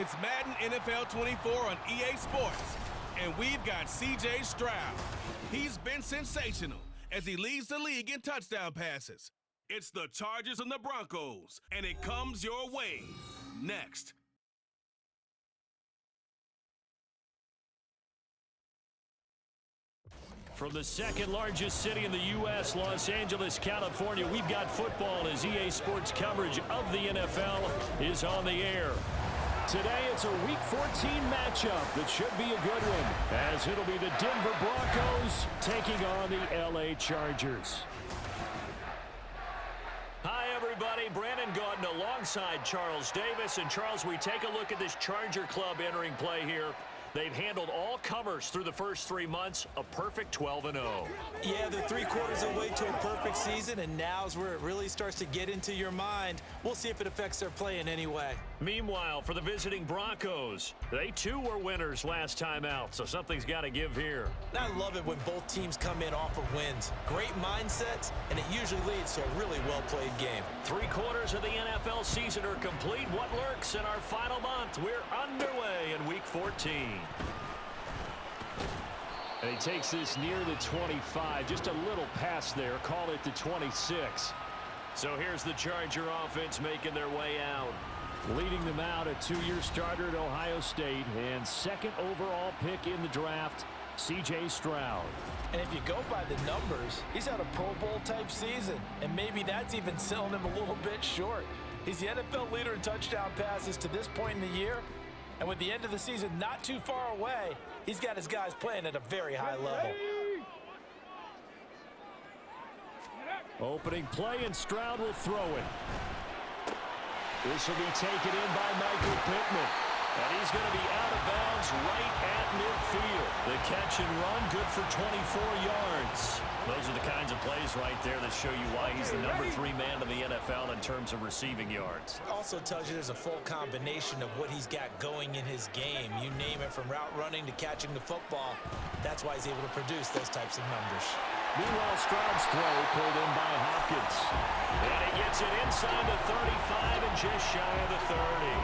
It's Madden NFL 24 on EA Sports, and we've got C.J. Stroud. He's been sensational as he leads the league in touchdown passes. It's the Chargers and the Broncos, and it comes your way next. From the second largest city in the U.S., Los Angeles, California, we've got football as EA Sports coverage of the NFL is on the air. Today, it's a Week 14 matchup that should be a good one, as it'll be the Denver Broncos taking on the L.A. Chargers. Hi, everybody. Brandon Gordon alongside Charles Davis. And, Charles, we take a look at this Charger club entering play here. They've handled all comers through the first 3 months, a perfect 12-0. Yeah, they're 3/4 of the way to a perfect season, and now's where it really starts to get into your mind. We'll see if it affects their play in any way. Meanwhile, for the visiting Broncos, they too were winners last time out, so something's got to give here. I love it when both teams come in off of wins. Great mindsets, and it usually leads to a really well-played game. 3/4 of the NFL season are complete. What lurks in our final month? We're underway in Week 14. And he takes this near the 25, just a little past there, call it the 26. So here's the Charger offense making their way out. Leading them out, a 2-year starter at Ohio State and second overall pick in the draft, C.J. Stroud. And if you go by the numbers, he's had a Pro Bowl type season, and maybe that's even selling him a little bit short. He's the NFL leader in touchdown passes to this point in the year. And with the end of the season not too far away, he's got his guys playing at a very high level. Opening play, and Stroud will throw it. This will be taken in by Michael Pittman. And he's going to be out of bounds right at midfield. The catch and run, good for 24 yards. Those are the kinds of plays right there that show you why he's the #3 man in the NFL in terms of receiving yards. Also tells you there's a full combination of what he's got going in his game. You name it, from route running to catching the football. That's why he's able to produce those types of numbers. Meanwhile, Stroud's throw pulled in by Hopkins. And he gets it inside the 35 and just shy of the 30.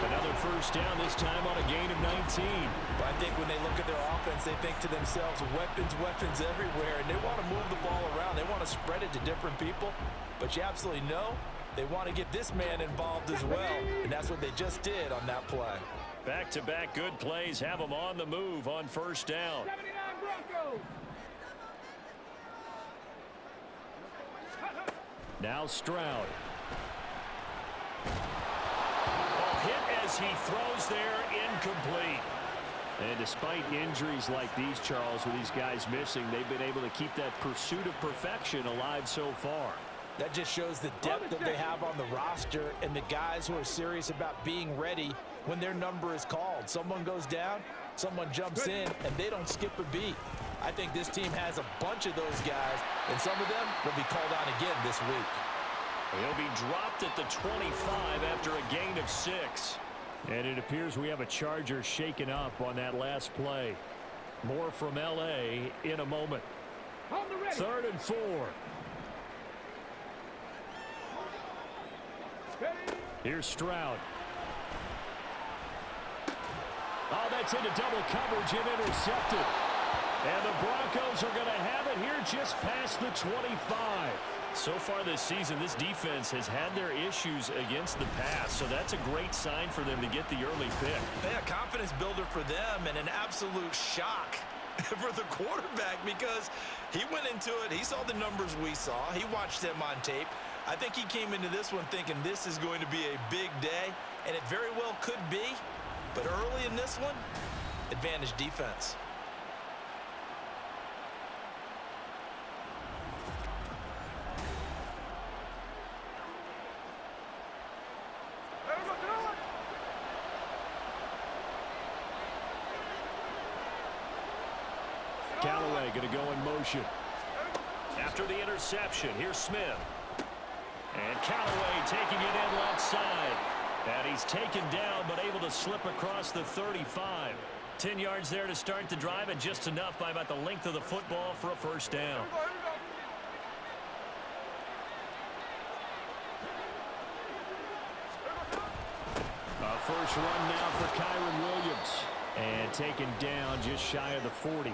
Another first down, this time on a gain of 19. But I think when they look at their offense, they think to themselves, weapons everywhere, and they want to move the ball around. They want to spread it to different people. But you absolutely know they want to get this man involved as well, and that's what they just did on that play. Back-to-back good plays have them on the move on first down. 79 Broncos. Now Stroud. Hit as he throws there, incomplete. And despite injuries like these, Charles, with these guys missing, they've been able to keep that pursuit of perfection alive so far. That just shows the depth that they have on the roster and the guys who are serious about being ready when their number is called. Someone goes down, someone jumps in, and they don't skip a beat. I think this team has a bunch of those guys, and some of them will be called on again this week. He'll be dropped at the 25 after a gain of 6. And it appears we have a Charger shaken up on that last play. More from L.A. in a moment. 3rd and 4. Here's Stroud. Oh, that's into double coverage and intercepted. And the Broncos are going to have it here just past the 25. So far this season, this defense has had their issues against the pass, so that's a great sign for them to get the early pick. Yeah, confidence builder for them, and an absolute shock for the quarterback, because he went into it, he saw the numbers we saw, he watched them on tape. I think he came into this one thinking this is going to be a big day, and it very well could be, but early in this one, advantage defense. Callaway going to go in motion. After the interception, here's Smith. And Callaway taking it in left side. And he's taken down, but able to slip across the 35. 10 yards there to start the drive, and just enough by about the length of the football for a first down. first run now for Kyron Williams. And taken down just shy of the 40.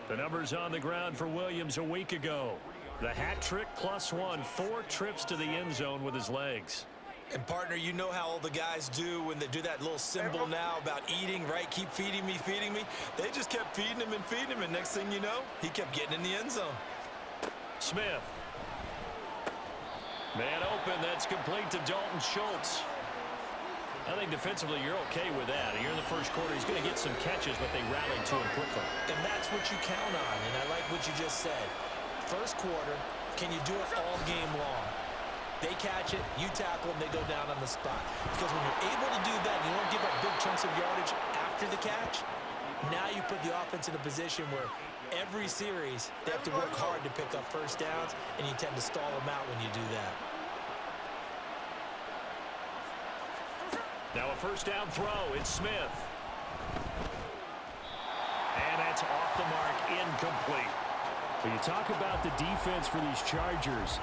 The numbers on the ground for Williams a week ago. The hat trick +1, 4 trips to the end zone with his legs. And, partner, you know how all the guys do when they do that little symbol now about eating, right? Keep feeding me, feeding me. They just kept feeding him, and next thing you know, he kept getting in the end zone. Smith. Man open, that's complete to Dalton Schultz. I think defensively you're okay with that. Here in the first quarter, he's going to get some catches, but they rallied to him quickly. And that's what you count on, and I like what you just said. First quarter, can you do it all game long? They catch it, you tackle them, they go down on the spot. Because when you're able to do that, you don't give up big chunks of yardage after the catch, now you put the offense in a position where every series they have to work hard to pick up first downs, and you tend to stall them out when you do that. Now a first down throw, it's Smith. And that's off the mark, incomplete. When you talk about the defense for these Chargers,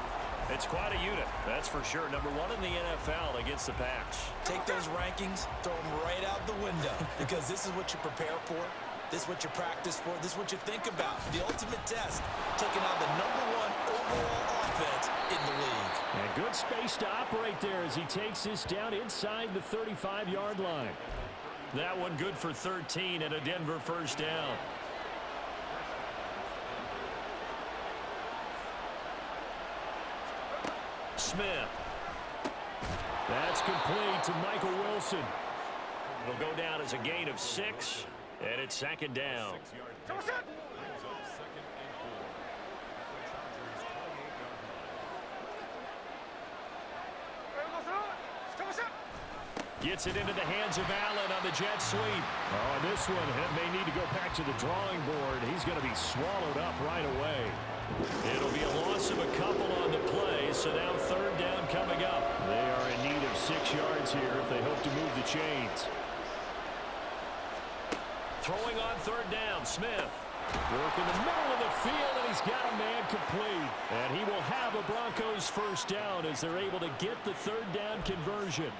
it's quite a unit, that's for sure. Number 1 in the NFL against the pass. Take those rankings, throw them right out the window, because this is what you prepare for. This is what you practice for. This is what you think about. The ultimate test, taking on the number 1 overall offense in the league. And good space to operate there as he takes this down inside the 35-yard line. That one good for 13 and a Denver first down. Smith. That's complete to Michael Wilson. It'll go down as a gain of 6, and it's second down. Gets it into the hands of Allen on the jet sweep. Oh, this one may need to go back to the drawing board. He's going to be swallowed up right away. It'll be a loss of a couple on the play, so now third down coming up. They are in need of 6 yards here if they hope to move the chains. Throwing on third down, Smith. Work in the middle of the field, and he's got a man complete. And he will have a Broncos first down as they're able to get the third down conversion.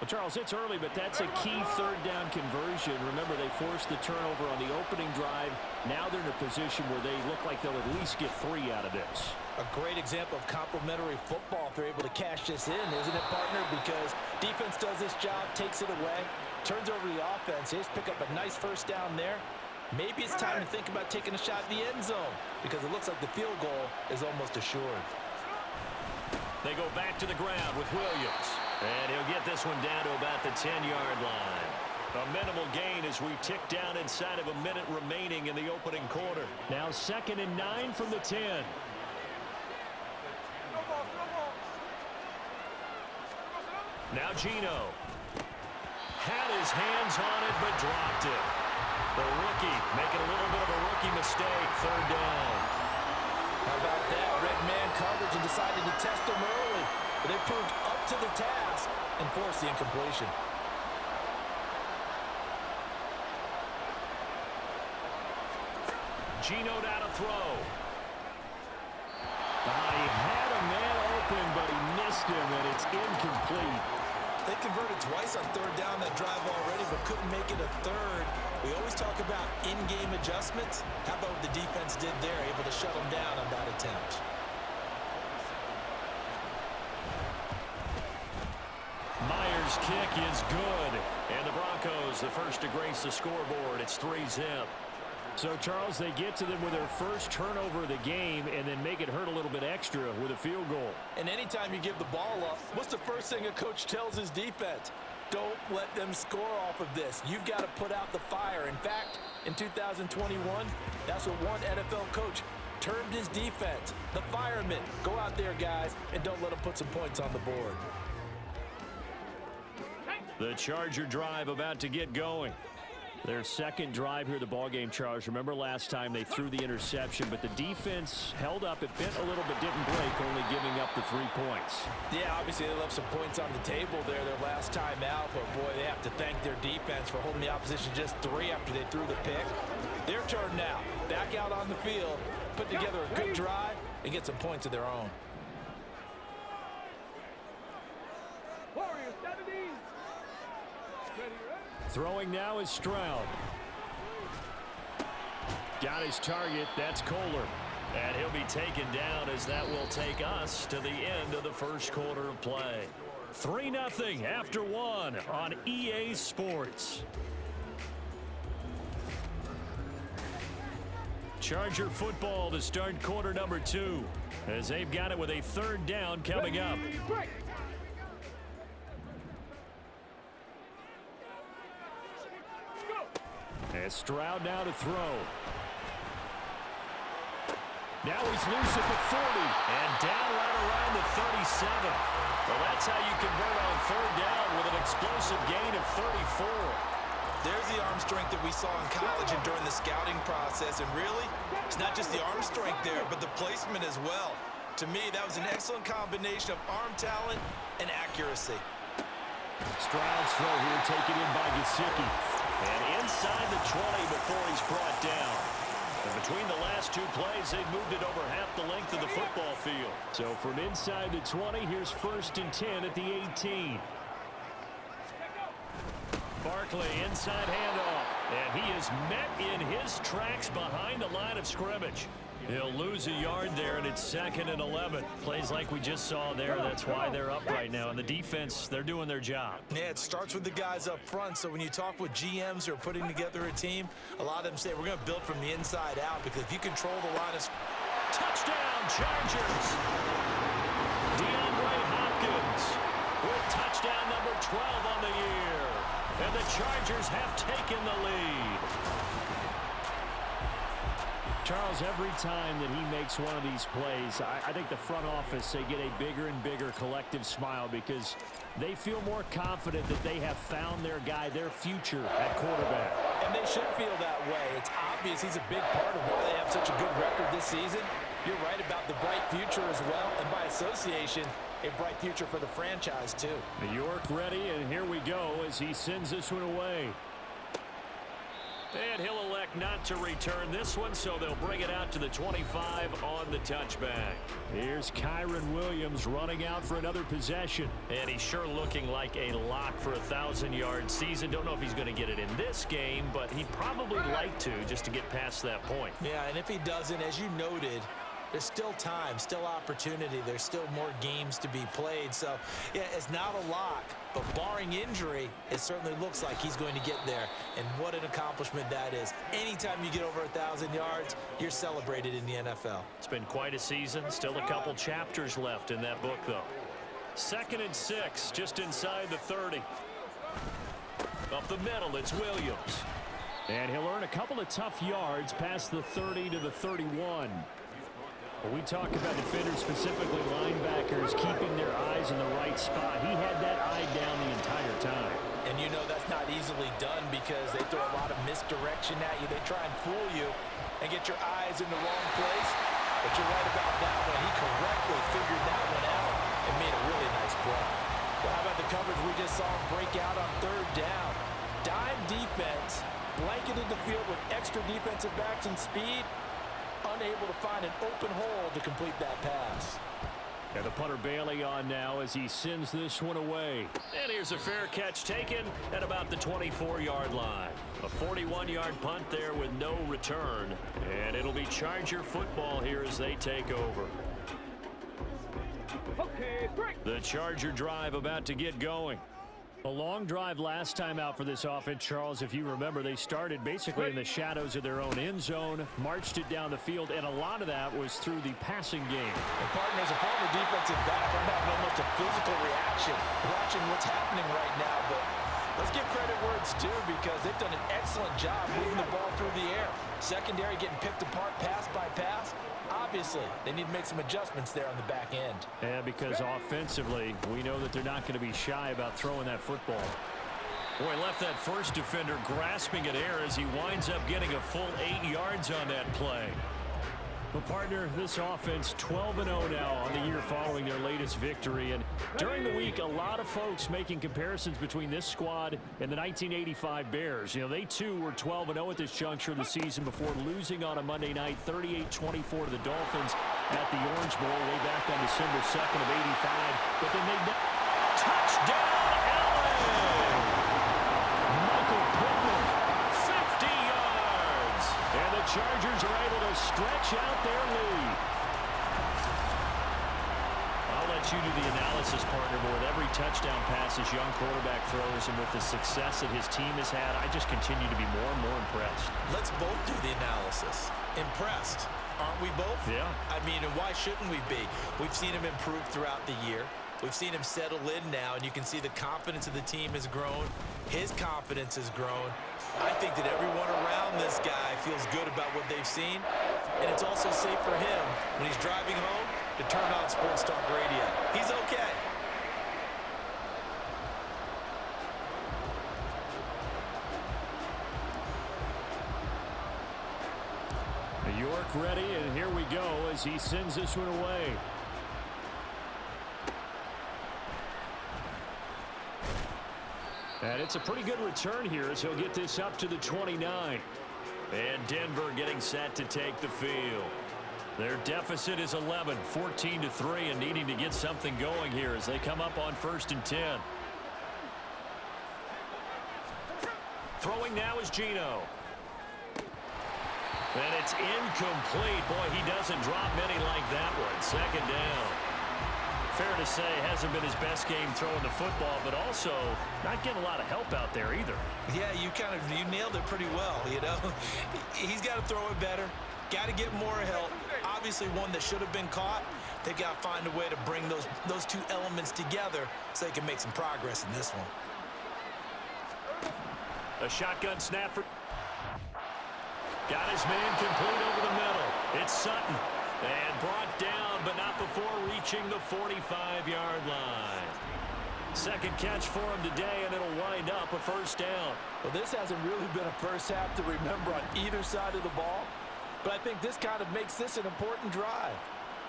Well, Charles, it's early, but that's a key third down conversion. Remember, they forced the turnover on the opening drive. Now they're in a position where they look like they'll at least get 3 out of this. A great example of complementary football if they're able to cash this in, isn't it, partner? Because defense does this job, takes it away, turns over the offense. They just pick up a nice first down there. Maybe it's time to think about taking a shot in the end zone because it looks like the field goal is almost assured. They go back to the ground with Williams. And he'll get this one down to about the 10-yard line. A minimal gain as we tick down inside of a minute remaining in the opening quarter. Now 2nd and 9 from the 10. Now Gino. Had his hands on it but dropped it. The rookie making a little bit of a rookie mistake. Third down. How about that? Red man coverage and decided to test him early. But they proved up to the task and forced the incompletion. Gino down to throw. He had a man open, but he missed him, and it's incomplete. They converted twice on third down that drive already, but couldn't make it a third. We always talk about in-game adjustments. How about what the defense did there, able to shut them down on that attempt? Myers' kick is good. And the Broncos, the first to grace the scoreboard. It's 3-zip. So, Charles, they get to them with their first turnover of the game and then make it hurt a little bit extra with a field goal. And anytime you give the ball up, what's the first thing a coach tells his defense? Don't let them score off of this. You've got to put out the fire. In fact, in 2021, that's what one NFL coach termed his defense. The firemen. Go out there, guys, and don't let them put some points on the board. The Charger drive about to get going. Their second drive here, the ballgame, Charles. Remember last time they threw the interception, but the defense held up. It bent a little bit, didn't break, only giving up the 3 points. Yeah, obviously they left some points on the table there their last time out, but boy, they have to thank their defense for holding the opposition just 3 after they threw the pick. Their turn now. Back out on the field, put together a good drive, and get some points of their own. Throwing now is Stroud. Got his target. That's Kohler. And he'll be taken down as that will take us to the end of the first quarter of play. 3-0 after 1 on EA Sports. Charger football to start quarter number 2 as they've got it with a 3rd down coming up. And Stroud now to throw. Now he's loose at the 40 and down right around the 37. Well, that's how you convert on 3rd down with an explosive gain of 34. There's the arm strength that we saw in college and during the scouting process. And really, it's not just the arm strength there, but the placement as well. To me, that was an excellent combination of arm talent and accuracy. Stroud's throw here taken in by Gesicki. And inside the 20 before he's brought down. And between the last 2 plays, they've moved it over half the length of the football field. So from inside the 20, here's 1st and 10 at the 18. Barkley inside handoff. And he is met in his tracks behind the line of scrimmage. He'll lose a yard there, and it's 2nd and 11. Plays like we just saw there. That's why they're up right now. And the defense, they're doing their job. Yeah, it starts with the guys up front. So when you talk with GMs who are putting together a team, a lot of them say we're going to build from the inside out because if you control the line of... Touchdown, Chargers! DeAndre Hopkins with touchdown number 12 on the year. And the Chargers have taken the lead. Charles, every time that he makes one of these plays, I think the front office, they get a bigger and bigger collective smile because they feel more confident that they have found their guy, their future at quarterback. And they should feel that way. It's obvious he's a big part of why they have such a good record this season. You're right about the bright future as well, and by association, a bright future for the franchise too. York ready, and here we go as he sends this one away. And he'll elect not to return this one, so they'll bring it out to the 25 on the touchback. Here's Kyron Williams running out for another possession. And he's sure looking like a lock for a 1,000-yard season. Don't know if he's going to get it in this game, but he'd probably like to just to get past that point. Yeah, and if he doesn't, as you noted, there's still time, still opportunity. There's still more games to be played. So, yeah, it's not a lock. But barring injury, it certainly looks like he's going to get there. And what an accomplishment that is. Anytime you get over 1,000 yards, you're celebrated in the NFL. It's been quite a season. Still a couple chapters left in that book, though. 2nd and 6, just inside the 30. Up the middle, it's Williams. And he'll earn a couple of tough yards past the 30 to the 31. When we talk about defenders, specifically linebackers, keeping their eyes in the right spot, he had that eye down the entire time. And you know that's not easily done because they throw a lot of misdirection at you. They try and fool you and get your eyes in the wrong place. But you're right about that one. He correctly figured that one out and made a really nice play. Well, how about the coverage we just saw him break out on 3rd down? Dime defense, blanketed the field with extra defensive backs and speed. Unable to find an open hole to complete that pass. And the punter Bailey on now as he sends this one away. And here's a fair catch taken at about the 24-yard line. A 41-yard punt there with no return. And it'll be Charger football here as they take over. The Charger drive about to get going. A long drive last time out for this offense, Charles. If you remember, they started basically in the shadows of their own end zone, marched it down the field, and a lot of that was through the passing game. And partner, as a former defensive back, I'm having almost a physical reaction watching what's happening right now. But let's give credit where it's due because they've done an excellent job moving the ball through the air. Secondary getting picked apart pass by pass. Obviously, they need to make some adjustments there on the back end. Yeah, because offensively, we know that they're not going to be shy about throwing that football. Boy, left that first defender grasping at air as he winds up getting a full 8 yards on that play. Well, partner, this offense 12-0 now on the year following their latest victory. And during the week, a lot of folks making comparisons between this squad and the 1985 Bears. You know, they too were 12-0 at this juncture of the season before losing on a Monday night 38-24 to the Dolphins at the Orange Bowl way back on December 2nd of 85. But then they touchdown, LA! Michael Chargers are able to stretch out their lead. I'll let you do the analysis, partner, but with every touchdown pass this young quarterback throws and with the success that his team has had, I just continue to be more and more impressed. Let's both do the analysis. Impressed, aren't we both? Yeah. I mean, and why shouldn't we be? We've seen him improve throughout the year. We've seen him settle in now, and you can see the confidence of the team has grown. His confidence has grown. I think that everyone around this guy feels good about what they've seen, and it's also safe for him when he's driving home to turn on Sports Talk Radio. He's okay. York ready, and here we go as he sends this one away. And it's a pretty good return here as he'll get this up to the 29. And Denver getting set to take the field. Their deficit is 11, 14-3, and needing to get something going here as they come up on 1st and 10. Throwing now is Geno. And it's incomplete. Boy, he doesn't drop many like that one. 2nd down. Fair to say, hasn't been his best game throwing the football, but also not getting a lot of help out there either. Yeah, you nailed it pretty well, you know. He's got to throw it better. Got to get more help. Obviously one that should have been caught. They got to find a way to bring those two elements together so they can make some progress in this one. A shotgun snap for... Got his man complete over the middle. It's Sutton. And brought down, but not before reaching the 45-yard line. 2nd catch for him today, and it'll wind up a 1st down. Well, this hasn't really been a first half to remember on either side of the ball, but I think this kind of makes this an important drive.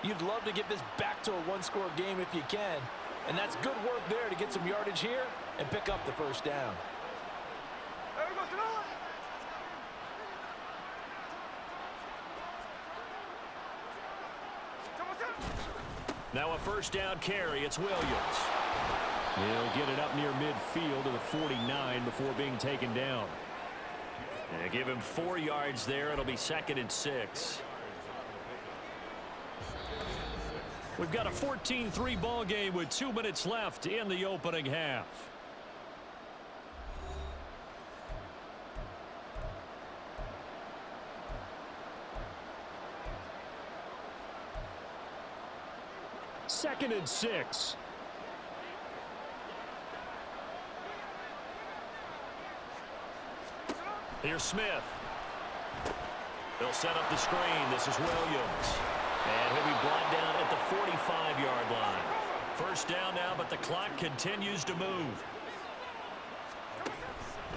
You'd love to get this back to a one-score game if you can, and that's good work there to get some yardage here and pick up the 1st down. Now a 1st down carry. It's Williams. He'll get it up near midfield to the 49 before being taken down. And give him 4 yards there. It'll be 2nd and 6. We've got a 14-3 ball game with 2 minutes left in the opening half. Second and 6. Here's Smith. They'll set up the screen. This is Williams. And he'll be brought down at the 45-yard line. 1st down now, but the clock continues to move.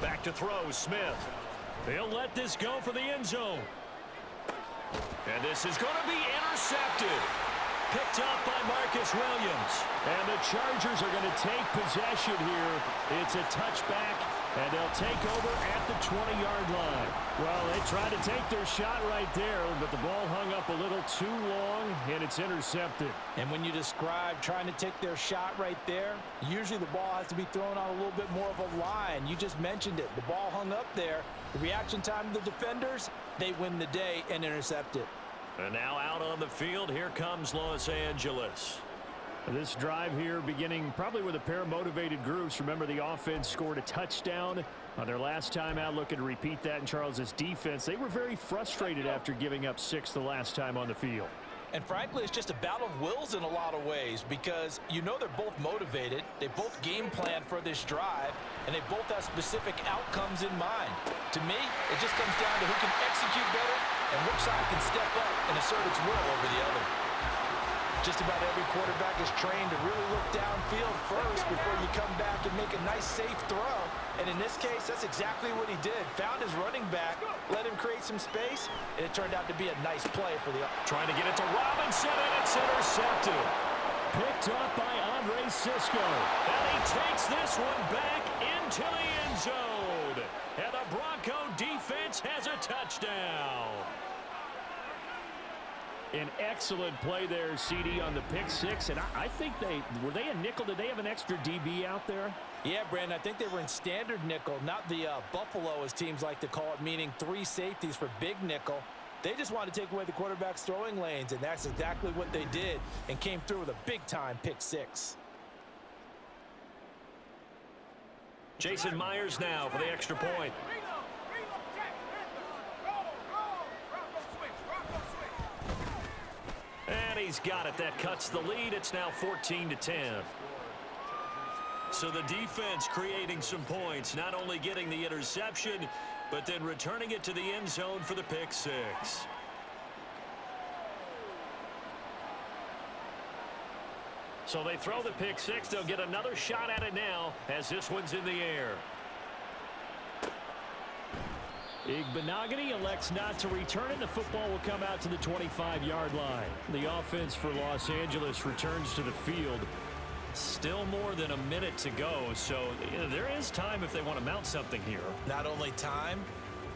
Back to throw, Smith. He'll let this go for the end zone. And this is going to be intercepted. Picked up by Marcus Williams. And the Chargers are going to take possession here. It's a touchback, and they'll take over at the 20-yard line. Well, they tried to take their shot right there, but the ball hung up a little too long, and it's intercepted. And when you describe trying to take their shot right there, usually the ball has to be thrown on a little bit more of a line. You just mentioned it. The ball hung up there. The reaction time of the defenders, they win the day and intercept it. And now out on the field, here comes Los Angeles. This drive here beginning probably with a pair of motivated groups. Remember, the offense scored a touchdown on their last time out. Looking to repeat that in Charles's defense. They were very frustrated after giving up 6 the last time on the field. And frankly, it's just a battle of wills in a lot of ways because you know they're both motivated. They both game plan for this drive, and they both have specific outcomes in mind. To me, it just comes down to who can execute better and which side can step up and assert its will over the other. Just about every quarterback is trained to really look downfield first before you come back and make a nice, safe throw. And in this case, that's exactly what he did. Found his running back, let him create some space, and it turned out to be a nice play for the... Trying to get it to Robinson, and it's intercepted. Picked up by Andre Sisco. And he takes this one back into the end zone. And the Bronco defense has a touchdown. An excellent play there, CD, on the pick six. And I think were they a nickel? Did they have an extra DB out there? Yeah, Brandon, I think they were in standard nickel, not the Buffalo, as teams like to call it, meaning 3 safeties for big nickel. They just wanted to take away the quarterback's throwing lanes, and that's exactly what they did and came through with a big-time pick six. Jason Myers now for the extra point. And he's got it. That cuts the lead. It's now 14-10. So the defense creating some points, not only getting the interception, but then returning it to the end zone for the pick six. So they throw the pick six. They'll get another shot at it now as this one's in the air. Igbenogany elects not to return it. The football will come out to the 25-yard line. The offense for Los Angeles returns to the field. Still more than a minute to go, so there is time if they want to mount something here. Not only time,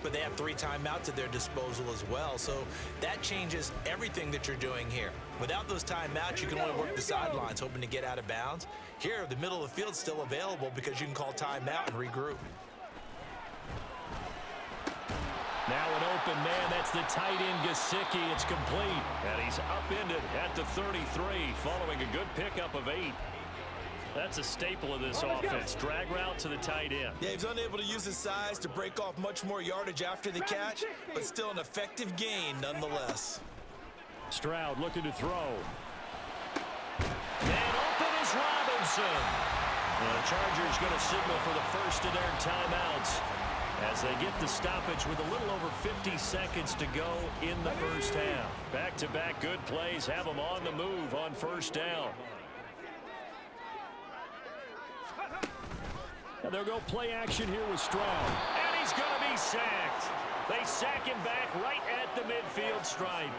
but they have 3 timeouts at their disposal as well. So that changes everything that you're doing here. Without those timeouts, you can only work the sidelines, hoping to get out of bounds. Here, the middle of the field's still available because you can call timeout and regroup. Now an open man. That's the tight end, Gesicki. It's complete. And he's upended at the 33 following a good pickup of 8. That's a staple of this offense. Drag route to the tight end. Yeah, he's unable to use his size to break off much more yardage after the catch, but still an effective gain nonetheless. Stroud looking to throw. And open is Robinson. The Chargers going to signal for the first of their timeouts as they get the stoppage with a little over 50 seconds to go in the first half. Back-to-back good plays have them on the move on first down. And they'll go play action here with Stroud. And he's going to be sacked. They sack him back right at the midfield stripe.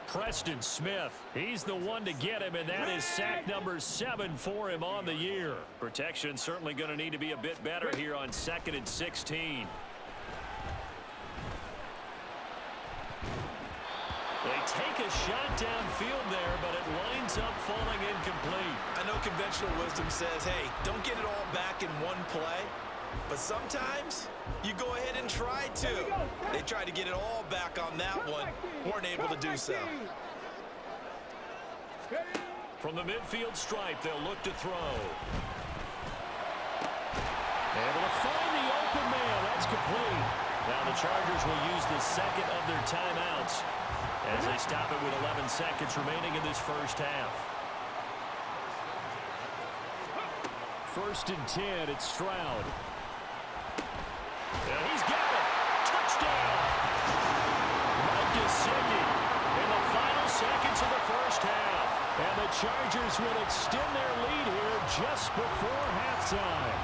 Preston Smith, he's the one to get him, and that is sack number 7 for him on the year. Protection certainly going to need to be a bit better here on 2nd and 16. They take a shot downfield there, but it winds up falling incomplete. I know conventional wisdom says, hey, don't get it all back in one play. But sometimes you go ahead and try to. They tried to get it all back on that one. Weren't able to do so. From the midfield stripe, they'll look to throw. Able to find the open man. That's complete. Now the Chargers will use the second of their timeouts as they stop it with 11 seconds remaining in this first half. 1st and 10, it's Stroud. And he's got it. Touchdown. Mike Gesicki in the final seconds of the first half. And the Chargers will extend their lead here just before halftime.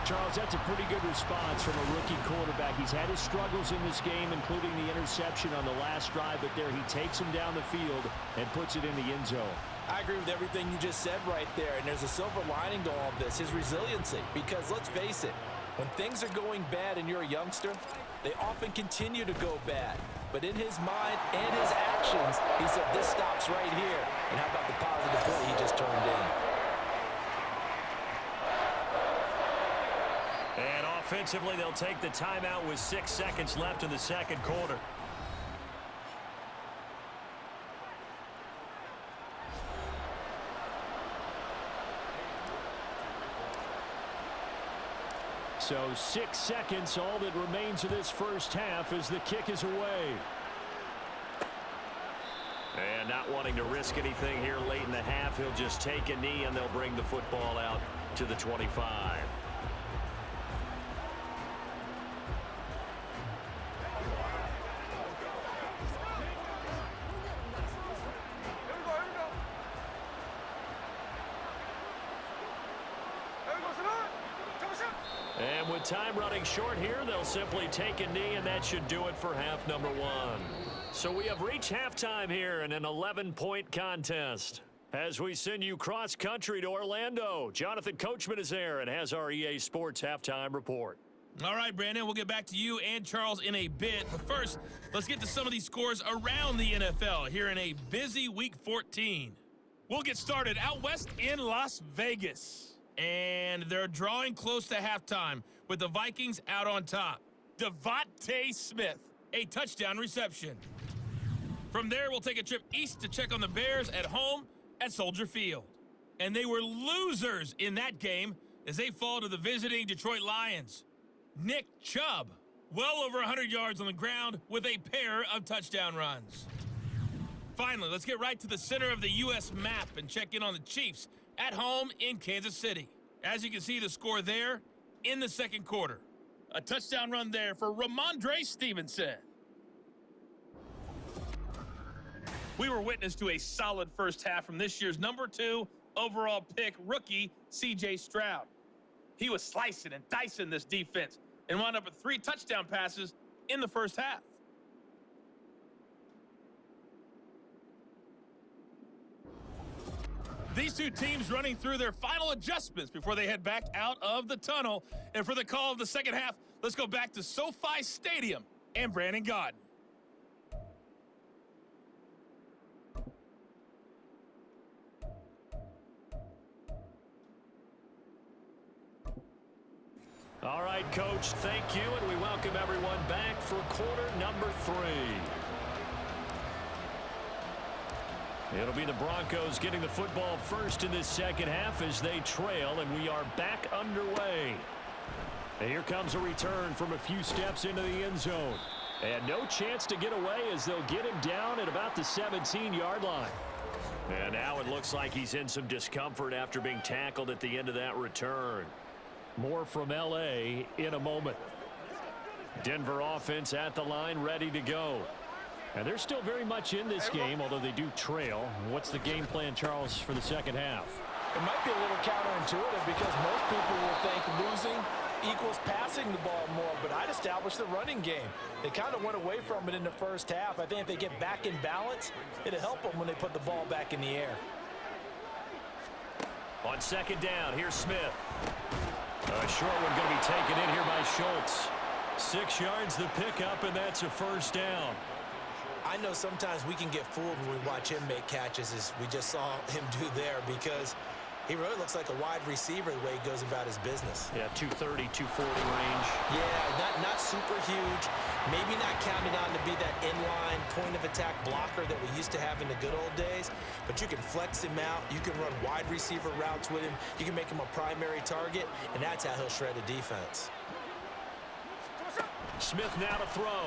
Charles, that's a pretty good response from a rookie quarterback. He's had his struggles in this game, including the interception on the last drive, but there he takes him down the field and puts it in the end zone. I agree with everything you just said right there, and there's a silver lining to all of this, his resiliency. Because let's face it, when things are going bad and you're a youngster, they often continue to go bad. But in his mind and his actions, he said, this stops right here. And how about the positive play he just turned in? And offensively, they'll take the timeout with 6 seconds left in the second quarter. So 6 seconds, all that remains of this first half as the kick is away. And not wanting to risk anything here late in the half, he'll just take a knee and they'll bring the football out to the 25. And with time running short here, they'll simply take a knee, and that should do it for half number 1. So we have reached halftime here in an 11-point contest. As we send you cross-country to Orlando, Jonathan Coachman is there and has our EA Sports halftime report. All right, Brandon, we'll get back to you and Charles in a bit. But first, let's get to some of these scores around the NFL here in a busy Week 14. We'll get started out west in Las Vegas. And they're drawing close to halftime with the Vikings out on top. Devontae Smith, a touchdown reception. From there, we'll take a trip east to check on the Bears at home at Soldier Field. And they were losers in that game as they fall to the visiting Detroit Lions. Nick Chubb, well over 100 yards on the ground with a pair of touchdown runs. Finally, let's get right to the center of the U.S. map and check in on the Chiefs at home in Kansas City. As you can see, the score there in the second quarter. A touchdown run there for Ramondre Stevenson. We were witness to a solid first half from this year's number 2 overall pick rookie, C.J. Stroud. He was slicing and dicing this defense and wound up with 3 touchdown passes in the first half. These two teams running through their final adjustments before they head back out of the tunnel. And for the call of the second half, let's go back to SoFi Stadium and Brandon Gaudin. All right, Coach, thank you, and we welcome everyone back for quarter number 3. It'll be the Broncos getting the football first in this second half as they trail, and we are back underway. And here comes a return from a few steps into the end zone. And no chance to get away as they'll get him down at about the 17-yard line. And now it looks like he's in some discomfort after being tackled at the end of that return. More from L.A. in a moment. Denver offense at the line, ready to go. And they're still very much in this game, although they do trail. What's the game plan, Charles, for the second half? It might be a little counterintuitive because most people will think losing equals passing the ball more, but I'd establish the running game. They kind of went away from it in the first half. I think if they get back in balance, it'll help them when they put the ball back in the air. On second down, here's Smith. A short one going to be taken in here by Schultz. 6 yards the pickup, and that's a first down. I know sometimes we can get fooled when we watch him make catches, as we just saw him do there, because he really looks like a wide receiver the way he goes about his business. Yeah, 230, 240 range. Yeah, not super huge. Maybe not counted on to be that inline point-of-attack blocker that we used to have in the good old days, but you can flex him out. You can run wide receiver routes with him. You can make him a primary target, and that's how he'll shred a defense. Smith now to throw.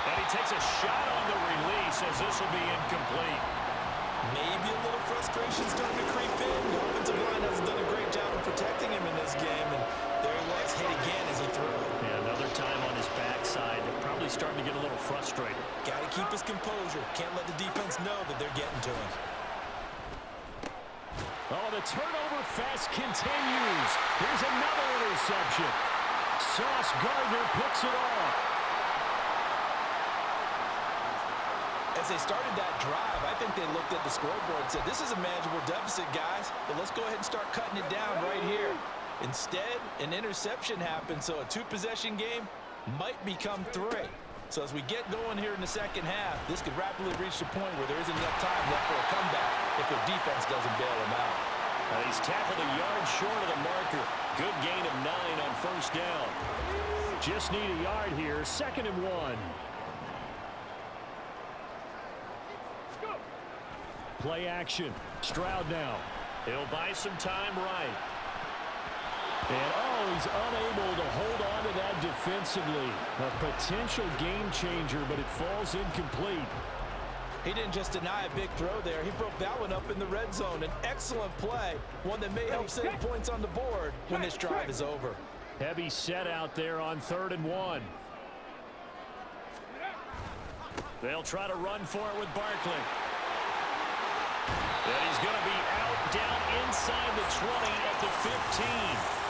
And he takes a shot on the release as this will be incomplete. Maybe a little frustration starting to creep in. The offensive line hasn't done a great job of protecting him in this game, and there he was, hit again as he threw it. Yeah, another time on his backside. Probably starting to get a little frustrated. Got to keep his composure. Can't let the defense know that they're getting to him. Oh, the turnover fest continues. Here's another interception. Sauce Gardner picks it off. As they started that drive, I think they looked at the scoreboard and said, this is a manageable deficit, guys, but let's go ahead and start cutting it down right here. Instead, an interception happened, so a 2-possession game might become 3. So as we get going here in the second half, this could rapidly reach the point where there isn't enough time left for a comeback if their defense doesn't bail them out. And he's tackled a yard short of the marker. Good gain of 9 on first down. Just need a yard here, 2nd and 1. Play action. Stroud now. He'll buy some time right. And, oh, he's unable to hold on to that defensively. A potential game changer, but it falls incomplete. He didn't just deny a big throw there. He broke that one up in the red zone. An excellent play, one that may help save points on the board when this drive is over. Heavy set out there on 3rd and 1. They'll try to run for it with Barkley. And he's going to be out down inside the 20 at the 15.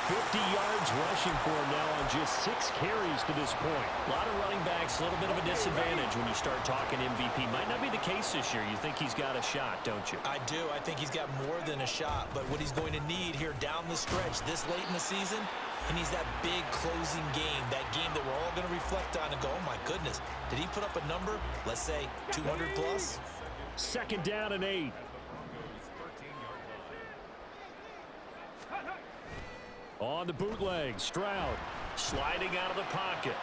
50 yards rushing for him now on just 6 carries to this point. A lot of running backs, a little bit of a disadvantage when you start talking MVP. Might not be the case this year. You think he's got a shot, don't you? I do. I think he's got more than a shot. But what he's going to need here down the stretch this late in the season, he needs that big closing game, that game that we're all going to reflect on and go, oh, my goodness, did he put up a number, let's say, 200 plus? 2nd down and 8. On the bootleg, Stroud sliding out of the pocket.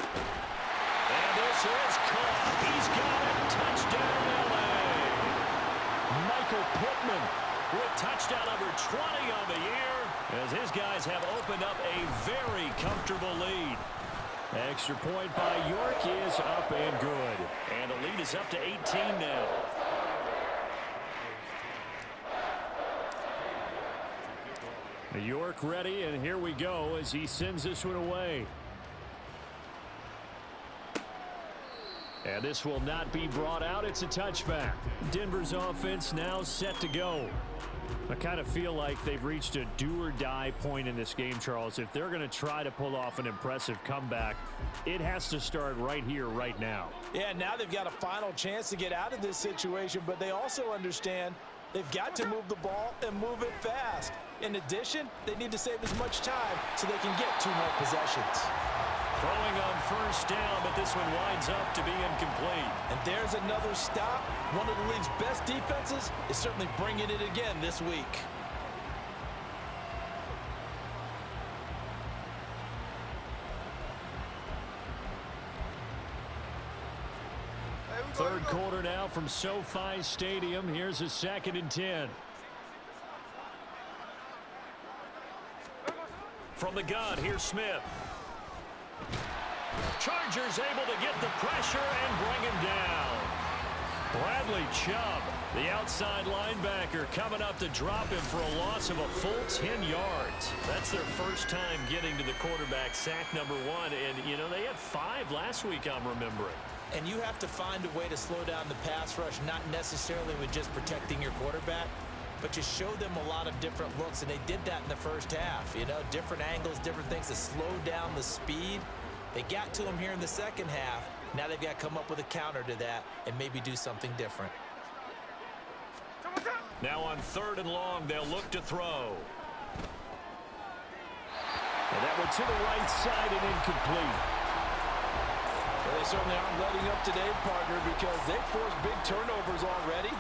And this is caught. He's got it. Touchdown, L.A. Michael Pittman with touchdown number 20 on the year as his guys have opened up a very comfortable lead. Extra point by York is up and good. And the lead is up to 18 now. York ready, and here we go as he sends this one away. And this will not be brought out. It's a touchback. Denver's offense now set to go. I kind of feel like they've reached a do-or-die point in this game, Charles. If they're going to try to pull off an impressive comeback, it has to start right here, right now. Yeah, now they've got a final chance to get out of this situation, but they also understand they've got to move the ball and move it fast. In addition, they need to save as much time so they can get 2 more possessions. Throwing on 1st down, but this one winds up to be incomplete. And there's another stop. One of the league's best defenses is certainly bringing it again this week. Third quarter now from SoFi Stadium. Here's a 2nd and 10. From the gun, here's Smith. Chargers able to get the pressure and bring him down. Bradley Chubb, the outside linebacker, coming up to drop him for a loss of a full 10 yards. That's their first time getting to the quarterback, sack number 1. And, you know, they had 5 last week, I'm remembering. And you have to find a way to slow down the pass rush, not necessarily with just protecting your quarterback, but just show them a lot of different looks, and they did that in the first half. You know, different angles, different things to slow down the speed. They got to him here in the second half. Now they've got to come up with a counter to that and maybe do something different. Now on 3rd and long, they'll look to throw. And that one to the right side and incomplete. Well, they certainly aren't letting up today, partner, because they've forced big turnovers already.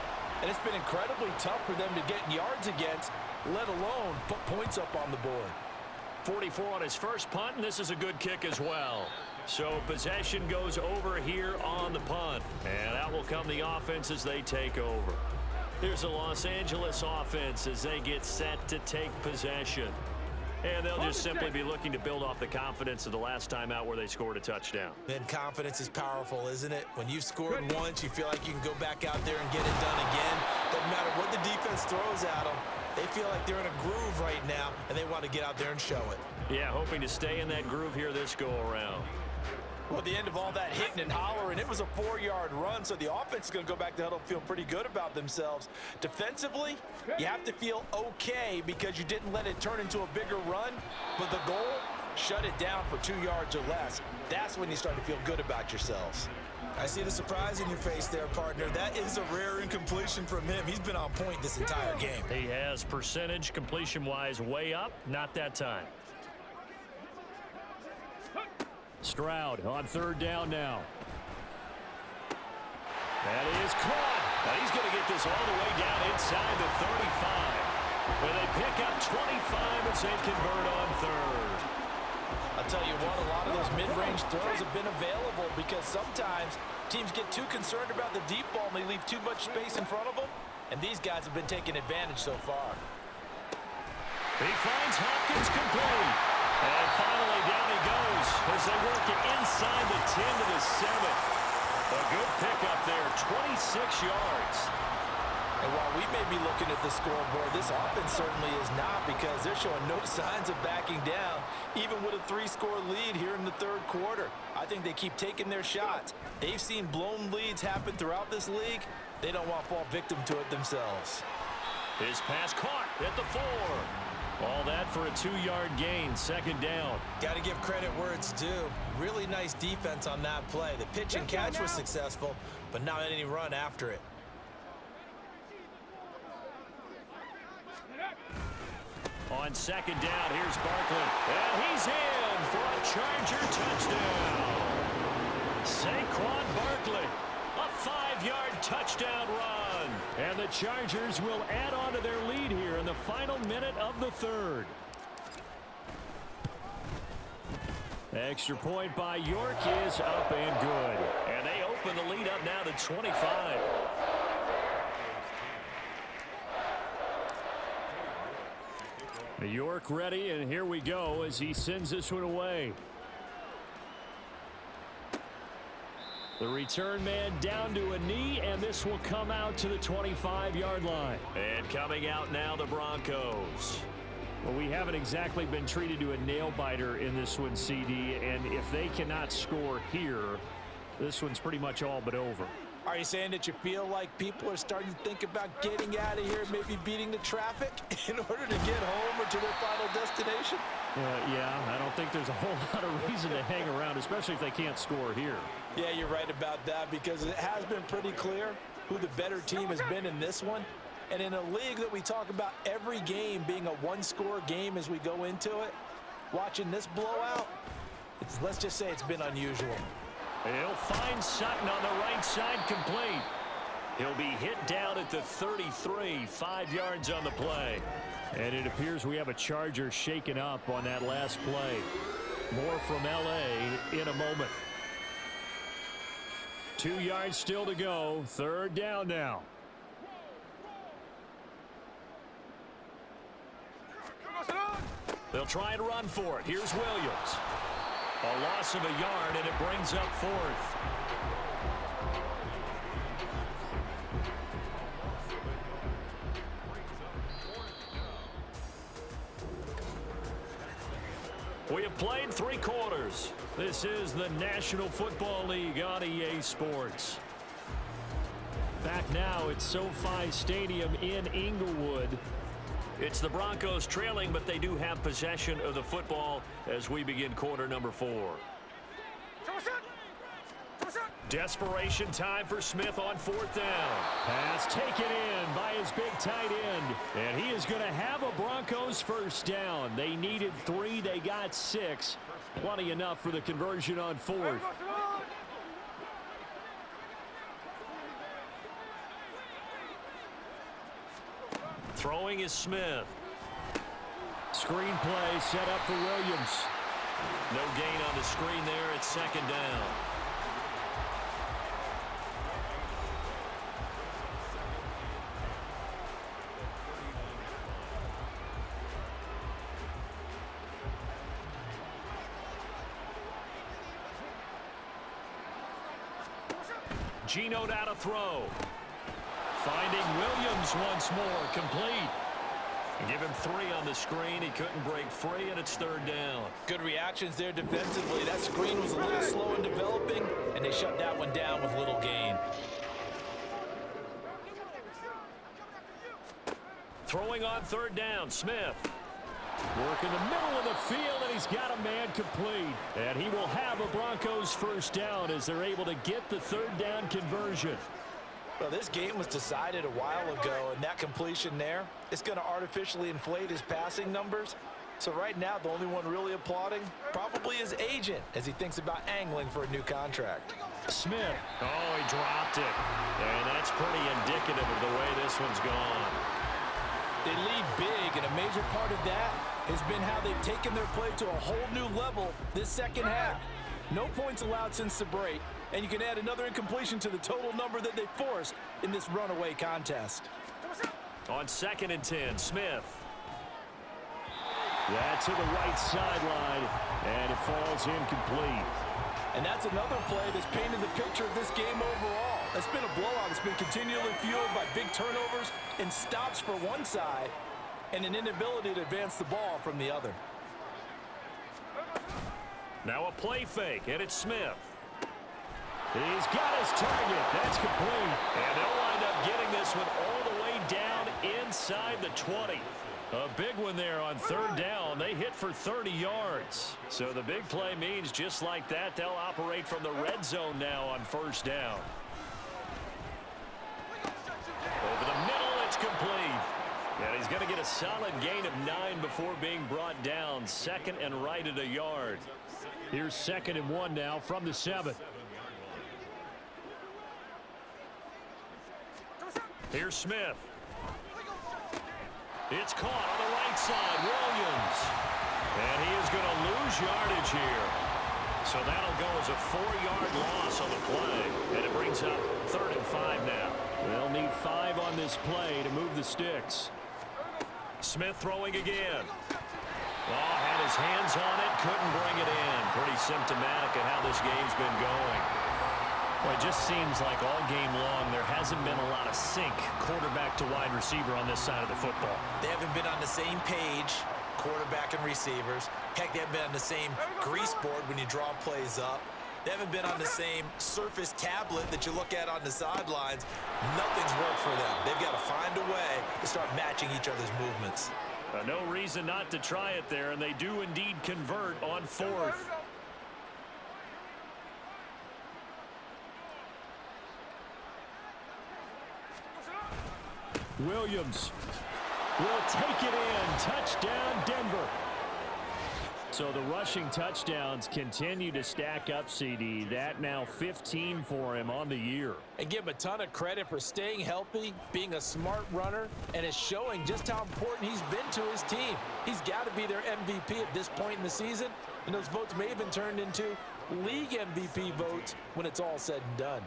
And it's been incredibly tough for them to get yards against, let alone put points up on the board. 44 on his first punt, and this is a good kick as well. So possession goes over here on the punt. And out will come the offense as they take over. Here's the Los Angeles offense as they get set to take possession. And they'll just simply be looking to build off the confidence of the last time out where they scored a touchdown. Then confidence is powerful, isn't it? When you've scored once, you feel like you can go back out there and get it done again. Doesn't matter what the defense throws at them. They feel like they're in a groove right now, and they want to get out there and show it. Yeah, hoping to stay in that groove here this go-around. Well, at the end of all that hitting and hollering, it was a 4-yard run, so the offense is going to go back to huddle, feel pretty good about themselves. Defensively, you have to feel okay because you didn't let it turn into a bigger run, but the goal, shut it down for 2 yards or less. That's when you start to feel good about yourselves. I see the surprise in your face there, partner. That is a rare incompletion from him. He's been on point this entire game. He has percentage completion-wise way up, not that time. Stroud on 3rd down now. That is caught. Now he's going to get this all the way down inside the 35. Where they pick up 25 as they convert on 3rd. I'll tell you what, a lot of those mid-range throws have been available because sometimes teams get too concerned about the deep ball and they leave too much space in front of them, and these guys have been taking advantage so far. He finds Hopkins complete. And finally down he goes as they work it inside the 10 to the 7. A good pickup there, 26 yards. And while we may be looking at the scoreboard, this offense certainly is not because they're showing no signs of backing down, even with a 3-score lead here in the 3rd quarter. I think they keep taking their shots. They've seen blown leads happen throughout this league. They don't want to fall victim to it themselves. His pass caught at the 4. All that for a 2-yard gain, second down. Got to give credit where it's due. Really nice defense on that play. The pitch and catch was successful, but not any run after it. On second down, here's Barkley. And he's in for a Charger touchdown. Saquon Barkley, a 5-yard touchdown run. And the Chargers will add on to their lead here in the final minute of the third. Extra point by York is up and good. And they open the lead up now to 25. York ready, and here we go as he sends this one away. The return man down to a knee, and this will come out to the 25-yard line. And coming out now, the Broncos. Well, we haven't exactly been treated to a nail-biter in this one, CD, and if they cannot score here, this one's pretty much all but over. Are you saying that you feel like people are starting to think about getting out of here, maybe beating the traffic in order to get home or to their final destination? Yeah, I don't think there's a whole lot of reason to hang around, especially if they can't score here. Yeah, you're right about that, because it has been pretty clear who the better team has been in this one. And in a league that we talk about every game being a one-score game as we go into it, watching this blowout, let's just say it's been unusual. He'll find Sutton on the right side, complete. He'll be hit down at the 33, 5 yards on the play. And it appears we have a Charger shaken up on that last play. More from L.A. in a moment. 2 yards still to go. Third down now. They'll try and run for it. Here's Williams. A loss of a yard, and it brings up fourth. We have played 3 quarters. This is the National Football League on EA Sports. Back now at SoFi Stadium in Inglewood. It's the Broncos trailing, but they do have possession of the football as we begin quarter number 4. Desperation time for Smith on 4th down. Pass taken in by his big tight end. And he is going to have a Broncos first down. They needed 3. They got 6. Plenty enough for the conversion on 4th. Throwing is Smith. Screen play set up for Williams. No gain on the screen there. It's second down. Geno out of throw. Finding Williams once more, complete. Give him 3 on the screen. He couldn't break free, and it's third down. Good reactions there defensively. That screen was a little slow in developing, and they shut that one down with little gain. Throwing on third down, Smith. Work in the middle of the field, and he's got a man complete. And he will have a Broncos first down as they're able to get the third down conversion. Well, this game was decided a while ago, and that completion there, it's going to artificially inflate his passing numbers. So right now, the only one really applauding probably his agent as he thinks about angling for a new contract. Smith. Oh, he dropped it. And that's pretty indicative of the way this one's gone. They lead big, and a major part of that has been how they've taken their play to a whole new level this second half. No points allowed since the break, and you can add another incompletion to the total number that they forced in this runaway contest. On 2nd and 10, Smith. That to the right sideline, and it falls incomplete. And that's another play that's painted the picture of this game overall. It's been a blowout. It's been continually fueled by big turnovers and stops for one side and an inability to advance the ball from the other. Now a play fake, and it's Smith. He's got his target. That's complete. And they'll wind up getting this one all the way down inside the 20. A big one there on third down. They hit for 30 yards. So the big play means just like that, they'll operate from the red zone now on first down. Over the middle, it's complete. And he's going to get a solid gain of 9 before being brought down. 2nd and right at a yard. Here's 2nd and 1 now from the 7. Here's Smith. It's caught on the right side. Williams. And he is going to lose yardage here. So that'll go as a 4-yard loss on the play. And it brings up 3rd and 5 now. They'll need 5 on this play to move the sticks. Smith throwing again. Oh, had his hands on it, couldn't bring it in. Pretty symptomatic of how this game's been going. Well, it just seems like all game long there hasn't been a lot of sync quarterback to wide receiver on this side of the football. They haven't been on the same page, quarterback and receivers. Heck, they haven't been on the same grease board when you draw plays up. They haven't been on the same surface tablet that you look at on the sidelines. Nothing's worked for them. They've got to find a way to start matching each other's movements. No reason not to try it there, and they do indeed convert on 4th. Williams will take it in. Touchdown, Denver. So the rushing touchdowns continue to stack up, CD. That now 15 for him on the year. And give him a ton of credit for staying healthy, being a smart runner, and it's showing just how important he's been to his team. He's got to be their MVP at this point in the season, and those votes may have been turned into league MVP votes when it's all said and done.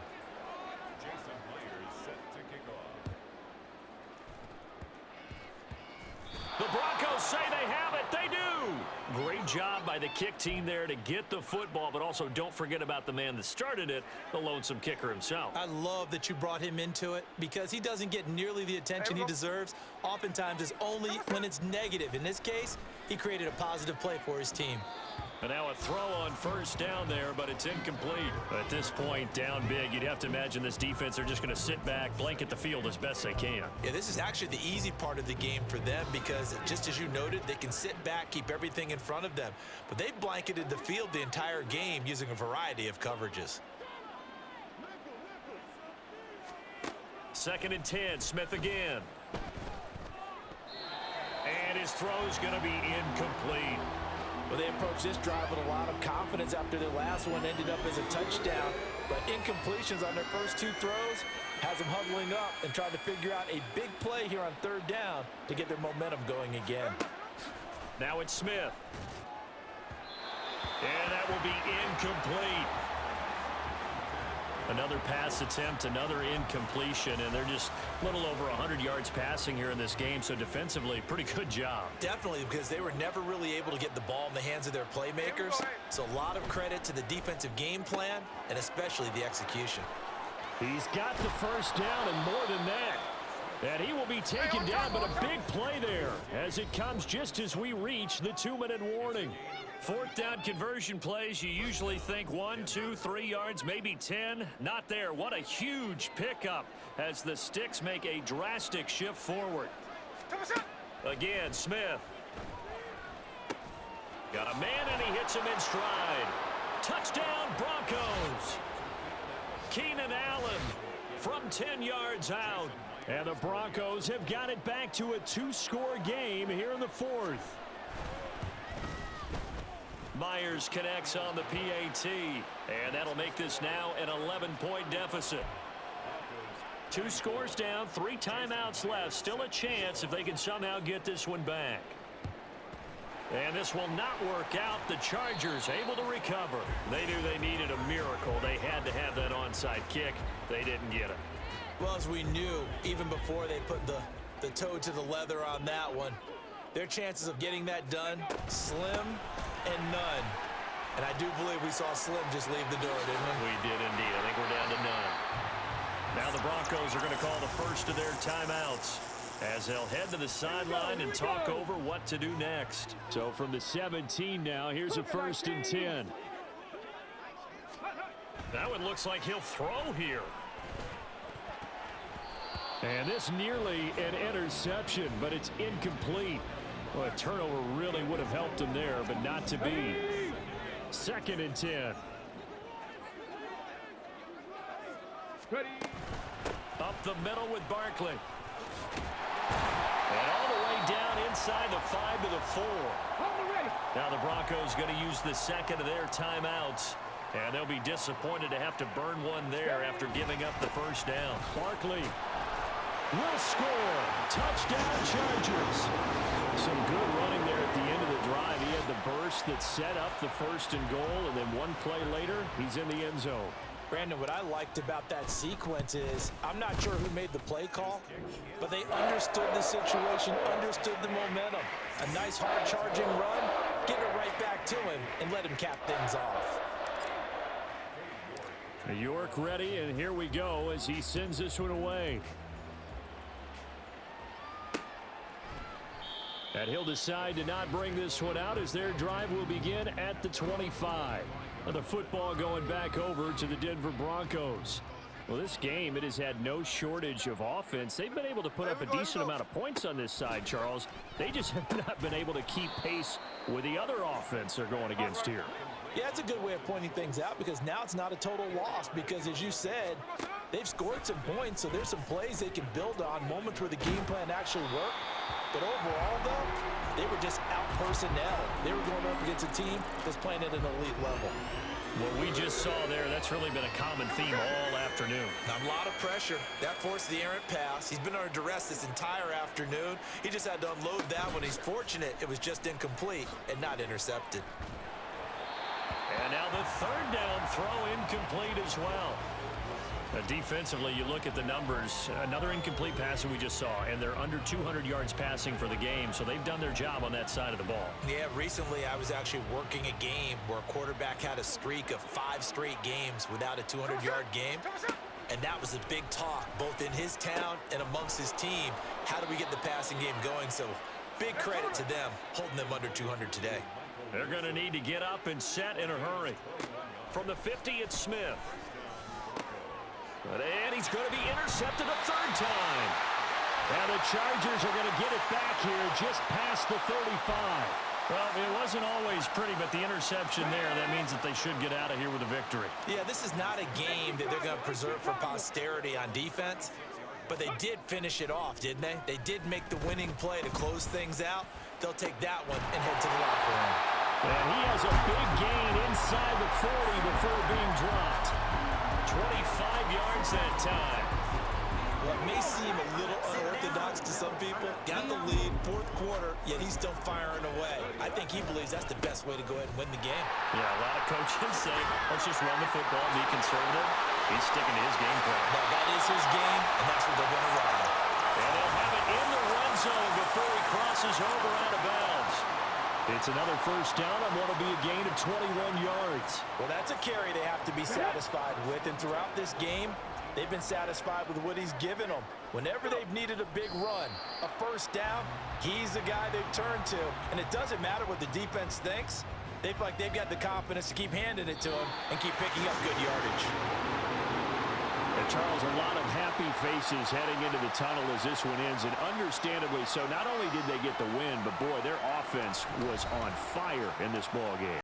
The Broncos say they have it. They do. Great job by the kick team there to get the football, but also don't forget about the man that started it, the lonesome kicker himself. I love that you brought him into it because he doesn't get nearly the attention he deserves. Oftentimes it's only when it's negative. In this case, he created a positive play for his team. And now a throw on first down there, but it's incomplete. At this point, down big, you'd have to imagine this defense are just going to sit back, blanket the field as best they can. Yeah, this is actually the easy part of the game for them because, just as you noted, they can sit back, keep everything in front of them. But they've blanketed the field the entire game using a variety of coverages. 2nd and 10, Smith again. And his throw's going to be incomplete. Well, they approached this drive with a lot of confidence after their last one ended up as a touchdown. But incompletions on their first 2 throws has them huddling up and trying to figure out a big play here on 3rd down to get their momentum going again. Now it's Smith. And that will be incomplete. Another pass attempt, another incompletion, and they're just a little over 100 yards passing here in this game, so defensively, pretty good job. Definitely, because they were never really able to get the ball in the hands of their playmakers. So a lot of credit to the defensive game plan and especially the execution. He's got the first down and more than that. And he will be taken down, but a big play there as it comes just as we reach the 2-minute warning. 4th down conversion plays, you usually think 1, 2, 3 yards, maybe 10. Not there. What a huge pickup as the sticks make a drastic shift forward. Again, Smith. Got a man, and he hits him in stride. Touchdown, Broncos. Keenan Allen from 10 yards out. And the Broncos have got it back to a 2-score game here in the 4th. Myers connects on the PAT, and that'll make this now an 11-point deficit. 2 scores down, 3 timeouts left. Still a chance if they can somehow get this one back. And this will not work out. The Chargers able to recover. They knew they needed a miracle. They had to have that onside kick. They didn't get it. Well, as we knew, even before they put the toe to the leather on that one, their chances of getting that done, slim and none. And I do believe we saw Slim just leave the door, didn't we? We did indeed. I think we're down to none. Now the Broncos are going to call the first of their timeouts as they'll head to the sideline and talk over what to do next. So from the 17 now, here's a 1st and 10. That one looks like he'll throw here. And this nearly an interception, but it's incomplete. Well, a turnover really would have helped him there, but not to be. 2nd and 10. Up the middle with Barkley. And all the way down inside the 5 to the 4. Now the Broncos going to use the second of their timeouts. And they'll be disappointed to have to burn one there after giving up the first down. Barkley will score. Touchdown Chargers. Some good running there at the end of the drive. He had the burst that set up the 1st and goal, and then one play later, he's in the end zone. Brandon, what I liked about that sequence is I'm not sure who made the play call, but they understood the situation, understood the momentum. A nice hard-charging run, give it right back to him, and let him cap things off. York ready, and here we go as he sends this one away. And he'll decide to not bring this one out as their drive will begin at the 25. The football going back over to the Denver Broncos. Well, this game, it has had no shortage of offense. They've been able to put up a decent amount of points on this side, Charles. They just have not been able to keep pace with the other offense they're going against here. Yeah, it's a good way of pointing things out because now it's not a total loss because, as you said, they've scored some points, so there's some plays they can build on, moments where the game plan actually worked. But overall, though, they were just out-personnel. They were going up against a team that's playing at an elite level. What we just saw there, that's really been a common theme all afternoon. A lot of pressure. That forced the errant pass. He's been under duress this entire afternoon. He just had to unload that one. He's fortunate it was just incomplete and not intercepted. And now the 3rd down throw incomplete as well. Defensively, you look at the numbers. Another incomplete pass that we just saw, and they're under 200 yards passing for the game, so they've done their job on that side of the ball. Yeah, recently I was actually working a game where a quarterback had a streak of 5 straight games without a 200-yard game, and that was a big talk, both in his town and amongst his team. How do we get the passing game going? So big credit to them, holding them under 200 today. They're going to need to get up and set in a hurry. From the 50, it's Smith. And he's going to be intercepted a 3rd time. And the Chargers are going to get it back here just past the 35. Well, it wasn't always pretty, but the interception there, that means that they should get out of here with a victory. Yeah, this is not a game that they're going to preserve for posterity on defense, but they did finish it off, didn't they? They did make the winning play to close things out. They'll take that one and head to the locker room. And he has a big gain inside the 40 before being dropped. 25 yards that time. Well, it may seem a little unorthodox to some people. Got the lead, 4th quarter, yet he's still firing away. I think he believes that's the best way to go ahead and win the game. Yeah, a lot of coaches say, let's just run the football, be conservative. He's sticking to his game plan. No, that is his game, and that's what they're going to run. And they'll have it in the red zone before he crosses over out of bounds. It's another 1st down on what will be a gain of 21 yards. Well, that's a carry they have to be satisfied with, and throughout this game, they've been satisfied with what he's given them. Whenever they've needed a big run, a 1st down, he's the guy they've turned to. And it doesn't matter what the defense thinks. They feel like they've got the confidence to keep handing it to him and keep picking up good yardage. And Charles, a lot of happy faces heading into the tunnel as this one ends, and understandably so. Not only did they get the win, but boy, their offense was on fire in this ball game.